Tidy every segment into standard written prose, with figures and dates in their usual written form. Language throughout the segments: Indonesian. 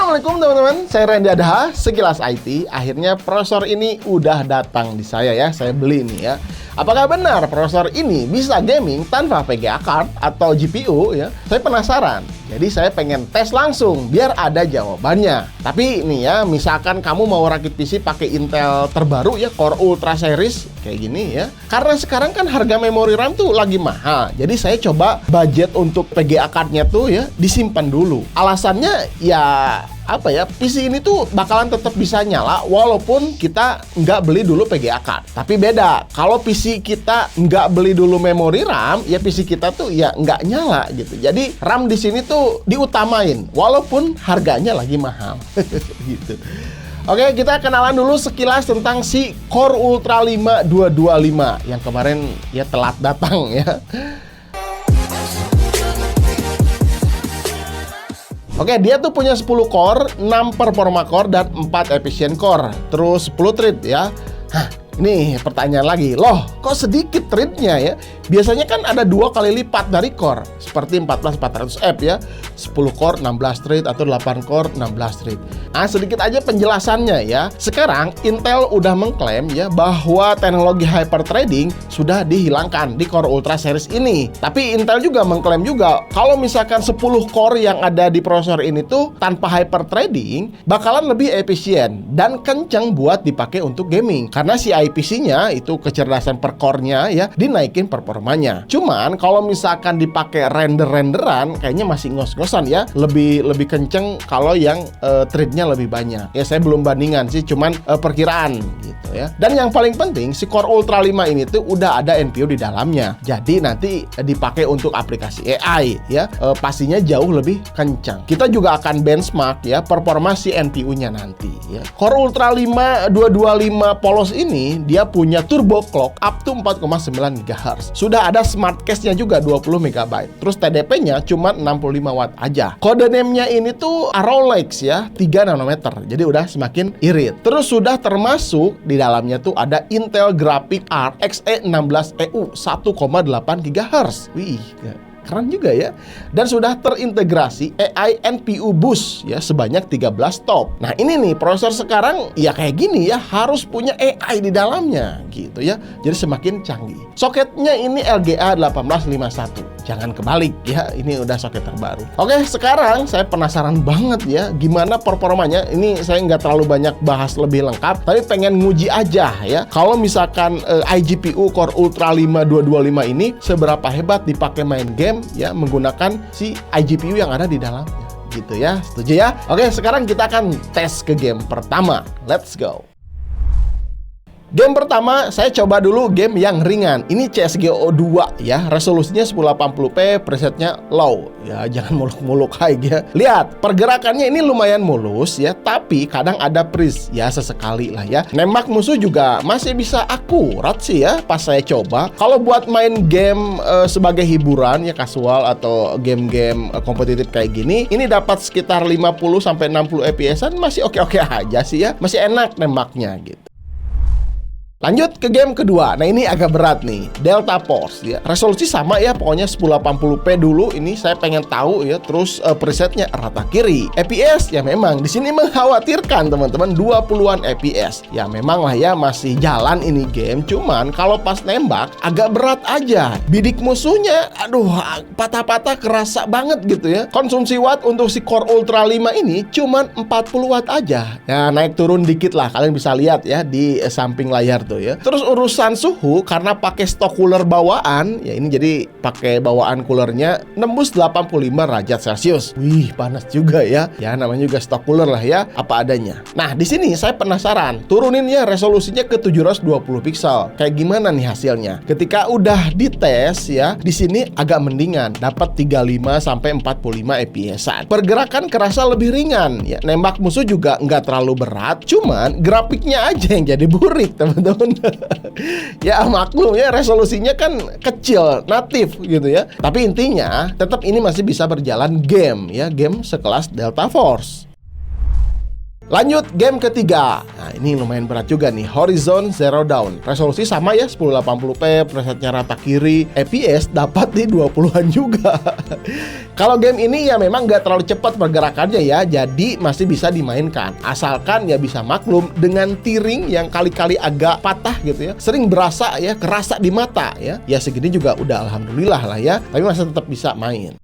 Assalamualaikum teman-teman, saya Randy Adaha, Sekilas IT. Akhirnya prosesor ini udah datang di saya ya, saya beli nih ya. Apakah benar prosesor ini bisa gaming tanpa VGA card atau GPU ya? Saya penasaran, jadi saya pengen tes langsung biar ada jawabannya. Tapi nih ya, misalkan kamu mau rakit PC pakai Intel terbaru ya, Core Ultra Series kayak gini ya. Karena sekarang kan harga memori RAM tuh lagi mahal, jadi saya coba budget untuk VGA card-nya tuh ya disimpan dulu. Alasannya ya PC ini tuh bakalan tetap bisa nyala walaupun kita nggak beli dulu VGA card. Tapi beda, kalau PC kita nggak beli dulu memori RAM, ya PC kita tuh ya nggak nyala gitu. Jadi RAM di sini tuh diutamain walaupun harganya lagi mahal gitu. Oke, kita kenalan dulu sekilas tentang si Core Ultra 5 225 yang kemarin ya telat datang ya. Oke, dia tuh punya 10 core, 6 performa core, dan 4 efficient core. Terus 10 thread ya. Hah, ini pertanyaan lagi. Loh, kok sedikit threadnya ya? Biasanya kan ada 2 kali lipat dari core. Seperti 14400F ya. 10 core, 16 thread, atau 8 core, 16 thread. Nah, sedikit aja penjelasannya ya. Sekarang Intel udah mengklaim ya bahwa teknologi hyperthreading sudah dihilangkan di Core Ultra Series ini. Tapi Intel juga mengklaim juga kalau misalkan 10 core yang ada di prosesor ini tuh tanpa hyperthreading bakalan lebih efisien dan kenceng buat dipakai untuk gaming. Karena si IPC-nya itu kecerdasan per core-nya ya dinaikin performanya. Cuman kalau misalkan dipakai render-renderan kayaknya masih ngos-ngosan ya. Lebih kenceng kalau yang thread-nya lebih banyak. Ya saya belum bandingan sih, cuman perkiraan gitu ya. Dan yang paling penting si Core Ultra 5 ini tuh udah ada NPU di dalamnya. Jadi nanti dipakai untuk aplikasi AI ya, pastinya jauh lebih kencang. Kita juga akan benchmark ya performa si NPU-nya nanti ya. Core Ultra 5 225 polos ini dia punya turbo clock up to 4,9 GHz. Sudah ada smart cache-nya juga 20 MB. Terus TDP-nya cuma 65 watt aja. Kode name-nya ini tuh Arrolex ya, 3 nanometer. Jadi udah semakin irit. Terus sudah termasuk di dalamnya tuh ada Intel Graphics RX E16 EU 1,8 GHz. Wih, keren juga ya. Dan sudah terintegrasi AI NPU Boost ya sebanyak 13 top. Nah, ini nih prosesor sekarang ya kayak gini ya, harus punya AI di dalamnya gitu ya. Jadi semakin canggih. Soketnya ini LGA 1851. Jangan kebalik ya, ini udah soket terbaru. Oke, sekarang saya penasaran banget ya gimana performanya. Ini saya nggak terlalu banyak bahas lebih lengkap, tapi pengen nguji aja ya. Kalau misalkan iGPU Core Ultra 5 225 ini seberapa hebat dipakai main game ya menggunakan si iGPU yang ada di dalamnya gitu ya. Setuju ya? Oke, sekarang kita akan tes ke game pertama. Let's go. Game pertama, saya coba dulu game yang ringan. Ini CSGO 2 ya, resolusinya 1080p, presetnya low. Ya, jangan muluk-muluk high ya. Lihat, pergerakannya ini lumayan mulus ya, tapi kadang ada freeze ya, sesekali lah ya. Nembak musuh juga masih bisa akurat sih ya pas saya coba. Kalau buat main game sebagai hiburan ya, casual atau game-game kompetitif kayak gini, ini dapat sekitar 50-60 fps-an masih oke-oke aja sih ya. Masih enak nembaknya gitu. Lanjut ke game kedua. Nah, ini agak berat nih. Delta Force ya. Resolusi sama ya, pokoknya 1080p dulu. Ini saya pengen tahu ya. Terus presetnya rata kiri. FPS ya memang di sini mengkhawatirkan teman-teman, 20-an FPS. Ya memang lah ya, masih jalan ini game. Cuman kalau pas nembak agak berat aja. Bidik musuhnya aduh patah-patah kerasa banget gitu ya. Konsumsi watt untuk si Core Ultra 5 ini cuman 40 watt aja. Ya naik turun dikit lah, kalian bisa lihat ya di samping layar tuh ya. Terus urusan suhu, karena pakai stok cooler bawaan ya, ini jadi pakai bawaan coolernya nembus 85 derajat Celcius. Wih, panas juga ya. Ya namanya juga stok cooler lah ya, apa adanya. Nah, di sini saya penasaran, turuninnya resolusinya ke 720 pixel. Kayak gimana nih hasilnya? Ketika udah dites ya, di sini agak mendingan, dapat 35 sampai 45 fps-an. Pergerakan kerasa lebih ringan ya. Nembak musuh juga nggak terlalu berat, cuman grafiknya aja yang jadi burik, teman-teman. Ya maklum ya, resolusinya kan kecil, natif gitu ya. Tapi intinya tetap ini masih bisa berjalan game ya, game sekelas Delta Force. Lanjut game ketiga. Nah, ini lumayan berat juga nih, Horizon Zero Dawn. Resolusi sama ya, 1080p, presetnya rata kiri, FPS dapat di 20-an juga. Kalau game ini ya memang nggak terlalu cepat pergerakannya ya, jadi masih bisa dimainkan. Asalkan ya bisa maklum dengan tiring yang kali-kali agak patah gitu ya. Sering berasa ya, kerasa di mata ya. Ya segini juga udah alhamdulillah lah ya, tapi masih tetap bisa main.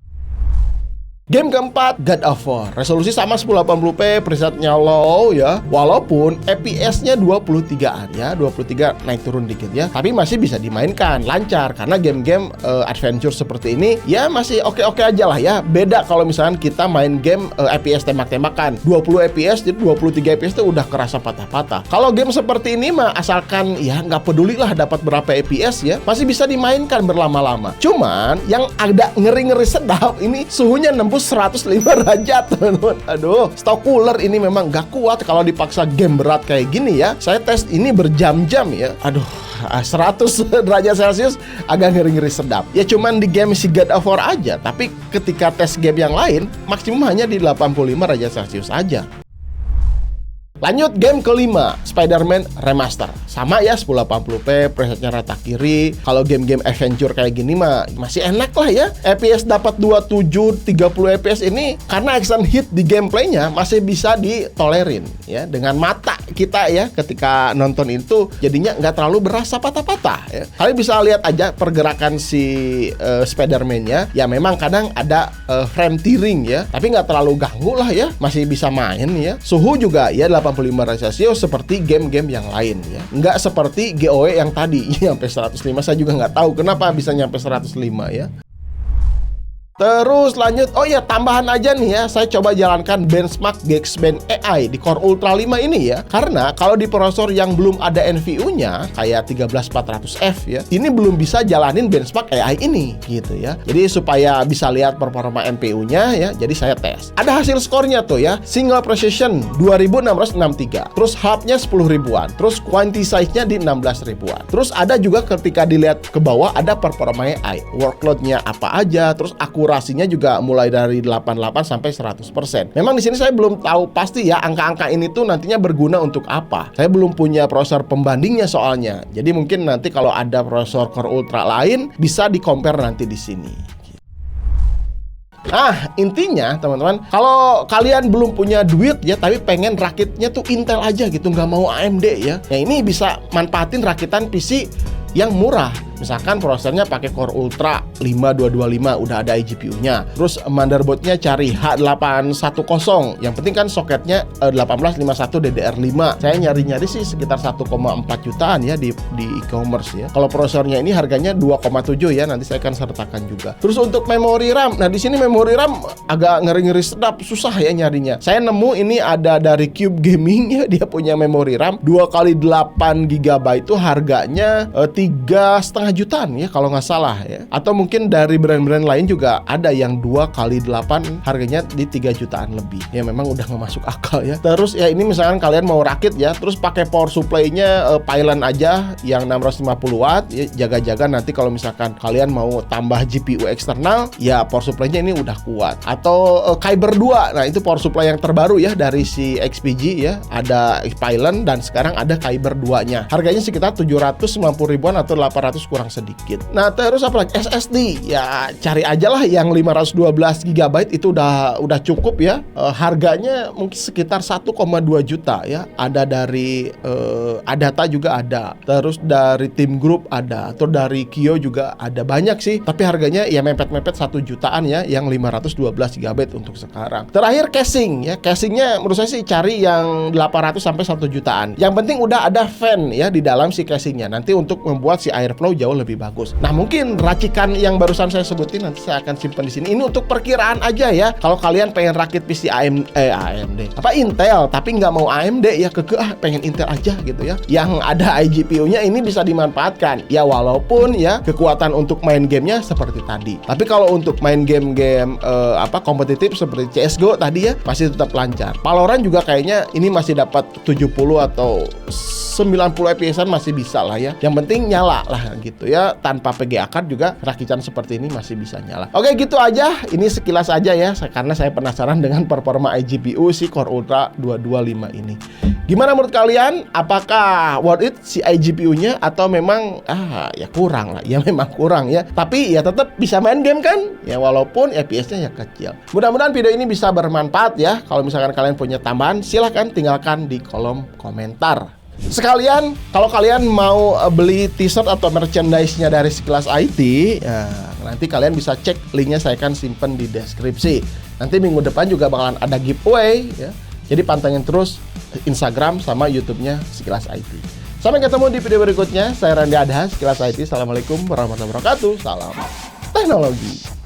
Game keempat, God of War. Resolusi sama 1080p, presetnya low ya. Walaupun FPS-nya 23-an ya, 23 naik turun dikit ya. Tapi masih bisa dimainkan, lancar. Karena game-game adventure seperti ini ya masih oke-oke aja lah ya. Beda kalau misalkan kita main game FPS tembak-tembakan. 20 FPS, jadi 23 FPS itu udah kerasa patah-patah. Kalau game seperti ini mah asalkan ya nggak peduli lah dapat berapa FPS ya, masih bisa dimainkan berlama-lama. Cuman yang ada ngeri-ngeri sedap ini suhunya nembus 105 derajat, teman-teman. Aduh, stok cooler ini memang gak kuat kalau dipaksa game berat kayak gini ya. Saya tes ini berjam-jam ya. Aduh, 100 derajat Celcius agak ngeri-ngeri sedap. Ya cuman di game si God of War aja, tapi ketika tes game yang lain maksimum hanya di 85 derajat Celcius aja. Lanjut game kelima, Spider-Man Remaster. Sama ya, 1080p, presetnya rata kiri. Kalau game-game adventure kayak gini mah masih enak lah ya. FPS dapat 27, 30 FPS ini karena action hit di gameplaynya masih bisa ditolerin ya. Dengan mata kita ya ketika nonton itu jadinya nggak terlalu berasa patah-patah ya. Kalian bisa lihat aja pergerakan si Spider-Man-nya. Ya memang kadang ada frame tearing ya, tapi nggak terlalu ganggu lah ya. Masih bisa main ya. Suhu juga ya 85 derajat Celcius seperti game-game yang lain ya. Nggak seperti GOE yang tadi sampai 105. Saya juga nggak tahu kenapa bisa nyampe 105 ya. Terus lanjut, oh ya tambahan aja nih ya, saya coba jalankan benchmark Geekbench AI di Core Ultra 5 ini ya. Karena kalau di prosesor yang belum ada NVU-nya kayak 13400F ya, ini belum bisa jalanin benchmark AI ini gitu ya. Jadi supaya bisa lihat performa NPU-nya ya, jadi saya tes. Ada hasil skornya tuh ya, single precision 2663, terus hub-nya 10 ribuan, terus quantity size-nya di 16 ribuan. Terus ada juga ketika dilihat ke bawah ada performa AI, workload-nya apa aja, terus akurasinya juga mulai dari 88 sampai 100%. Memang di sini saya belum tahu pasti ya angka-angka ini tuh nantinya berguna untuk apa. Saya belum punya prosesor pembandingnya soalnya. Jadi mungkin nanti kalau ada prosesor Core Ultra lain bisa di-compare nanti di sini. Nah, intinya teman-teman, kalau kalian belum punya duit ya, tapi pengen rakitnya tuh Intel aja gitu, nggak mau AMD ya. Ya ini bisa manfaatin rakitan PC yang murah. Misalkan prosesornya pakai Core Ultra 5225, udah ada iGPU-nya. Terus motherboardnya cari H810. Yang penting kan soketnya 1851 DDR5. Saya nyari-nyari sih sekitar 1,4 jutaan ya di e-commerce ya. Kalau prosesornya ini harganya 2,7 ya, nanti saya akan sertakan juga. Terus untuk memori RAM, nah di sini memori RAM agak ngeri-ngeri sedap, susah ya nyarinya. Saya nemu ini ada dari Cube Gaming ya, dia punya memori RAM 2x8 GB itu harganya 3,5 jutaan ya kalau nggak salah ya. Atau mungkin dari brand-brand lain juga ada yang 2x8 harganya di 3 jutaan lebih. Ya memang udah nggak masuk akal ya. Terus ya ini misalkan kalian mau rakit ya, terus pakai power supply-nya Pylon aja yang 650 watt ya, jaga-jaga nanti kalau misalkan kalian mau tambah GPU eksternal ya power supply-nya ini udah kuat. Atau Kyber 2. Nah, itu power supply yang terbaru ya dari si XPG ya. Ada Pylon dan sekarang ada Kyber 2-nya. Harganya sekitar 790 ribuan atau 800 kurang sedikit. Nah, terus apa lagi? SSD. Ya, cari aja lah yang 512 GB itu udah cukup ya. Harganya mungkin sekitar 1,2 juta ya. Ada dari Adata juga ada. Terus dari Team Group ada. Atau dari Kio juga ada. Banyak sih. Tapi harganya ya mepet-mepet 1 jutaan ya. Yang 512 GB untuk sekarang. Terakhir casing ya. Casingnya menurut saya sih cari yang 800 sampai 1 jutaan. Yang penting udah ada fan ya di dalam si casingnya. Nanti untuk membuat si airflow jauh lebih bagus. Nah, mungkin racikan yang barusan saya sebutin nanti saya akan simpan di sini. Ini untuk perkiraan aja ya. Kalau kalian pengen rakit PC AMD apa Intel tapi nggak mau AMD ya pengen Intel aja gitu ya. Yang ada iGPU-nya ini bisa dimanfaatkan. Ya walaupun ya kekuatan untuk main gamenya seperti tadi. Tapi kalau untuk main game-game kompetitif seperti CS:GO tadi ya masih tetap lancar. Valorant juga kayaknya ini masih dapat 70 atau 90 FPS-an masih bisa lah ya. Yang penting nyala lah gitu. gitu ya. Tanpa PGA card juga rakitan seperti ini masih bisa nyala. Oke, gitu aja. Ini sekilas aja ya, karena saya penasaran dengan performa iGPU si Core Ultra 225 ini. Gimana menurut kalian? Apakah worth it si iGPU-nya atau memang ya kurang lah. Ya memang kurang ya. Tapi ya tetap bisa main game kan? Ya walaupun FPS-nya ya kecil. Mudah-mudahan video ini bisa bermanfaat ya. Kalau misalkan kalian punya tambahan, silahkan tinggalkan di kolom komentar. Sekalian, kalau kalian mau beli t-shirt atau merchandise-nya dari Sekilas IT, ya, nanti kalian bisa cek linknya, saya akan simpen di deskripsi. Nanti minggu depan juga bakalan ada giveaway ya. Jadi pantengin terus Instagram sama YouTube-nya Sekilas IT. Sampai ketemu di video berikutnya. Saya Randy Adha, Sekilas IT. Assalamualaikum warahmatullahi wabarakatuh. Salam teknologi.